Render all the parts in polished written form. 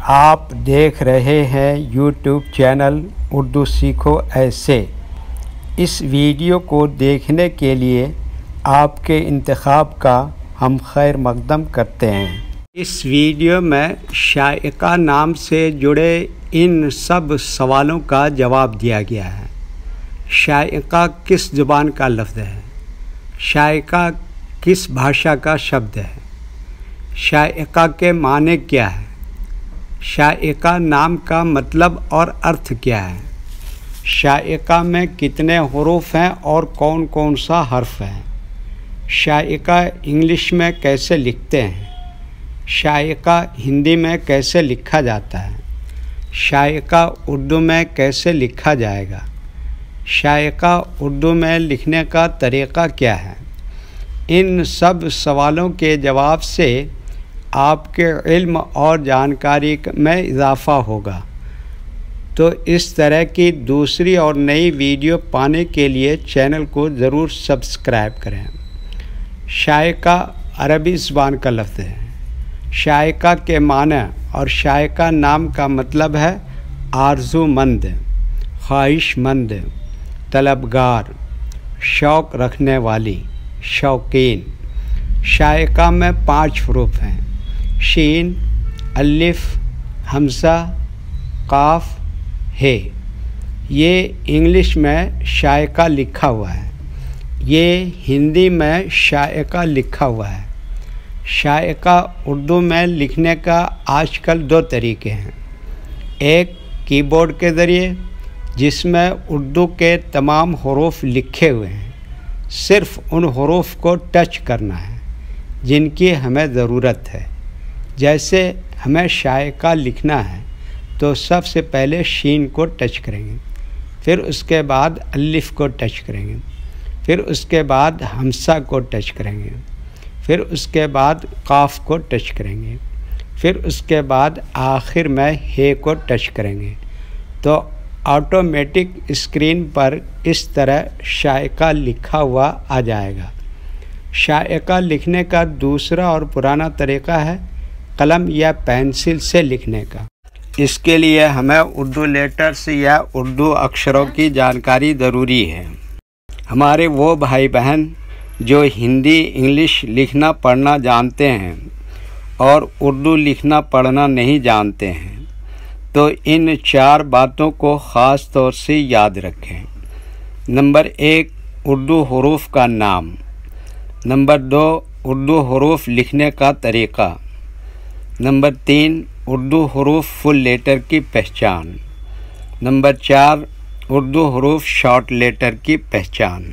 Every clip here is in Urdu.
آپ دیکھ رہے ہیں یوٹیوب چینل اردو سیکھو ایسے۔ اس ویڈیو کو دیکھنے کے لیے آپ کے انتخاب کا ہم خیر مقدم کرتے ہیں۔ اس ویڈیو میں شائقہ نام سے جڑے ان سب سوالوں کا جواب دیا گیا ہے۔ شائقہ کس زبان کا لفظ ہے؟ شائقہ کس بھاشا کا شبد ہے؟ شائقہ کے معنی کیا ہے؟ شائقہ نام کا مطلب اور ارتھ کیا ہے؟ شائقہ میں کتنے حروف ہیں اور کون کون سا حرف ہے؟ شائقہ انگلش میں کیسے لکھتے ہیں؟ شائقہ ہندی میں کیسے لکھا جاتا ہے؟ شائقہ اردو میں کیسے لکھا جائے گا؟ شائقہ اردو میں لکھنے کا طریقہ کیا ہے؟ ان سب سوالوں کے جواب سے آپ کے علم اور جانکاری میں اضافہ ہوگا۔ تو اس طرح کی دوسری اور نئی ویڈیو پانے کے لیے چینل کو ضرور سبسکرائب کریں۔ شائقہ عربی زبان کا لفظ ہے۔ شائقہ کے معنی اور شائقہ نام کا مطلب ہے آرزو مند، خواہش مند، طلبگار، شوق رکھنے والی، شوقین۔ شائقہ میں 5 حروف ہیں: شین، الف، حمزہ، قاف، ہے۔ یہ انگلش میں شائقہ لکھا ہوا ہے، یہ ہندی میں شائقہ لکھا ہوا ہے۔ شائقہ اردو میں لکھنے کا آج کل 2 طریقے ہیں۔ ایک کی بورڈ کے ذریعے، جس میں اردو کے تمام حروف لکھے ہوئے ہیں، صرف ان حروف کو ٹچ کرنا ہے جن کی ہمیں ضرورت ہے۔ جیسے ہمیں شائقہ لکھنا ہے تو سب سے پہلے شین کو ٹچ کریں گے، پھر اس کے بعد الف کو ٹچ کریں گے، پھر اس کے بعد حمزہ کو ٹچ کریں گے، پھر اس کے بعد قاف کو ٹچ کریں گے، پھر اس کے بعد آخر میں ہے کو ٹچ کریں گے۔ تو آٹومیٹک اسکرین پر اس طرح شائقہ لکھا ہوا آ جائے گا۔ شائقہ لکھنے کا دوسرا اور پرانا طریقہ ہے قلم یا پینسل سے لکھنے کا۔ اس کے لیے ہمیں اردو لیٹرز یا اردو اکشروں کی جانکاری ضروری ہے۔ ہمارے وہ بھائی بہن جو ہندی انگلش لکھنا پڑھنا جانتے ہیں اور اردو لکھنا پڑھنا نہیں جانتے ہیں تو ان 4 باتوں کو خاص طور سے یاد رکھیں۔ نمبر 1، اردو حروف کا نام۔ نمبر 2، اردو حروف لکھنے کا طریقہ۔ نمبر 3، اردو حروف فل لیٹر کی پہچان۔ نمبر 4، اردو حروف شارٹ لیٹر کی پہچان۔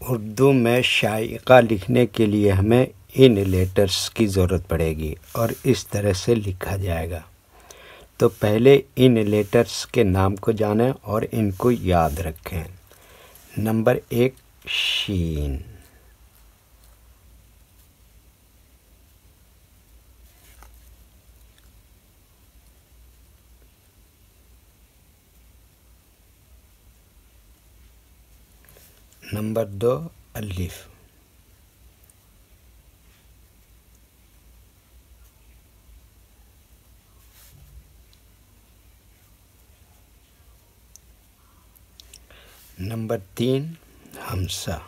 اردو میں شائقہ لکھنے کے لیے ہمیں ان لیٹرز کی ضرورت پڑے گی اور اس طرح سے لکھا جائے گا۔ تو پہلے ان لیٹرز کے نام کو جانیں اور ان کو یاد رکھیں۔ نمبر 1، شین۔ نمبر 2، الف۔ نمبر 3، حمزہ۔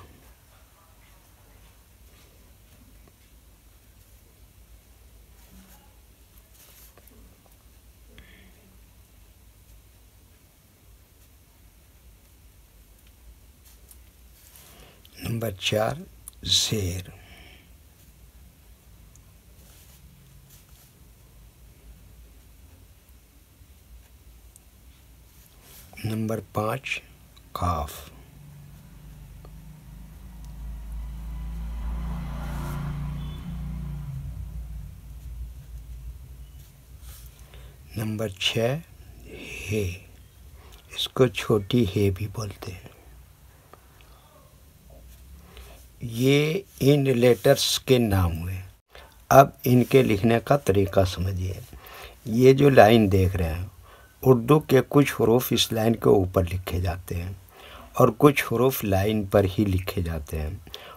نمبر 4، زیر۔ نمبر 5، قاف۔ نمبر 6، ہے۔ اس کو چھوٹی ہے بھی بولتے ہیں۔ یہ ان لیٹرز کے نام ہوئے۔ اب ان کے لکھنے کا طریقہ سمجھیے۔ یہ جو لائن دیکھ رہے ہیں، اردو کے کچھ حروف اس لائن کے اوپر لکھے جاتے ہیں اور کچھ حروف لائن پر ہی لکھے جاتے ہیں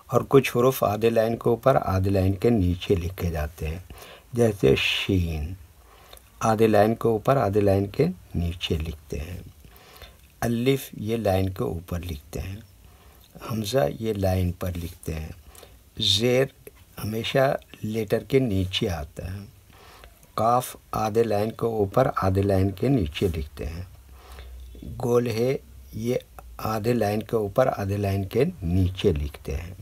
اور کچھ حروف آدھے لائن کے اوپر آدھے لائن کے نیچے لکھے جاتے ہیں۔ جیسے شین، آدھے لائن کے اوپر آدھے لائن کے نیچے لکھتے ہیں، الف یہ لائن کے اوپر لکھتے ہیں، حمزہ یہ لائن پر لکھتے ہیں، زیر ہمیشہ لیٹر کے نیچے آتا ہے، قاف آدھے لائن کے اوپر آدھے لائن کے نیچے لکھتے ہیں، گول ہے یہ آدھے لائن کے اوپر آدھے لائن کے نیچے لکھتے ہیں۔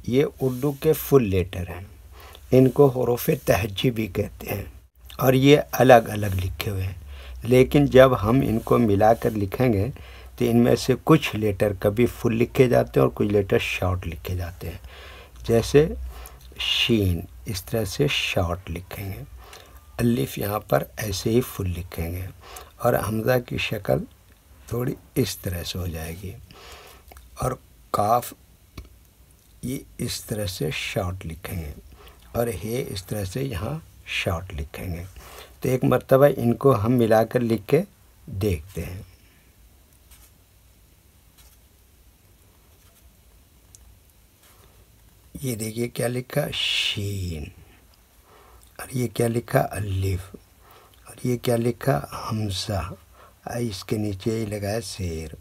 یہ اردو کے فل لیٹر ہیں، ان کو حروف تہجی بھی کہتے ہیں، اور یہ الگ الگ لکھے ہوئے ہیں، لیکن جب ہم ان کو ملا کر لکھیں گے تو ان میں سے کچھ لیٹر کبھی فل لکھے جاتے ہیں اور کچھ لیٹر شارٹ لکھے جاتے ہیں، جیسے شین اس طرح سے شارٹ لکھیں گے، الف یہاں پر ایسے ہی فل لکھیں گے، اور حمزہ کی شکل تھوڑی اس طرح سے ہو جائے گی، اور قاف یہ اس طرح سے شارٹ لکھیں گے، اور ہے اس طرح سے یہاں شارٹ لکھیں گے۔ تو ایک مرتبہ ان کو ہم ملا کر لکھ کے دیکھتے ہیں۔ یہ دیکھیے کیا لکھا شین، اور یہ کیا لکھا الف، اور یہ کیا لکھا حمزہ، اس کے نیچے ہی لگایا زیر،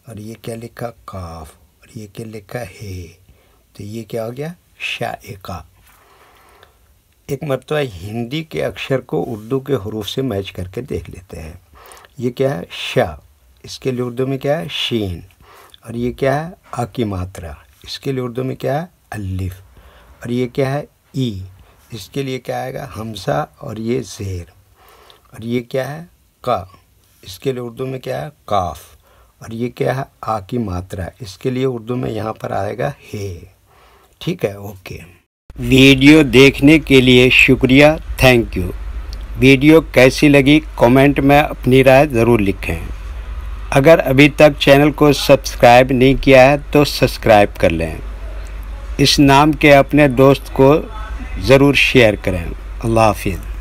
اور یہ کیا لکھا قاف، اور یہ کیا لکھا ہے، تو یہ کیا ہو گیا شائقہ۔ ایک مرتبہ ہندی کے اکشر کو اردو کے حروف سے میچ کر کے دیکھ لیتے ہیں۔ یہ کیا ہے شا، اس کے لیے اردو میں کیا ہے شین، اور یہ کیا ہے آ کی ماترا، اس کے لیے اردو میں کیا ہے الف، اور یہ کیا ہے ای، اس کے لیے کیا آئے گا حمزہ اور یہ زیر، اور یہ کیا ہے قا، اس کے لیے اردو میں کیا ہے قاف، اور یہ کیا ہے آ کی ماترا، اس کے لیے اردو میں یہاں پر آئے گا ہے۔ ٹھیک ہے، اوکے۔ ویڈیو دیکھنے کے لیے شکریہ، تھینک یو۔ ویڈیو کیسی لگی کامنٹ میں اپنی رائے ضرور لکھیں۔ اگر ابھی تک چینل کو سبسکرائب نہیں کیا ہے تو سبسکرائب کر لیں، اس نام کے اپنے دوست کو ضرور شیئر کریں۔ اللہ حافظ۔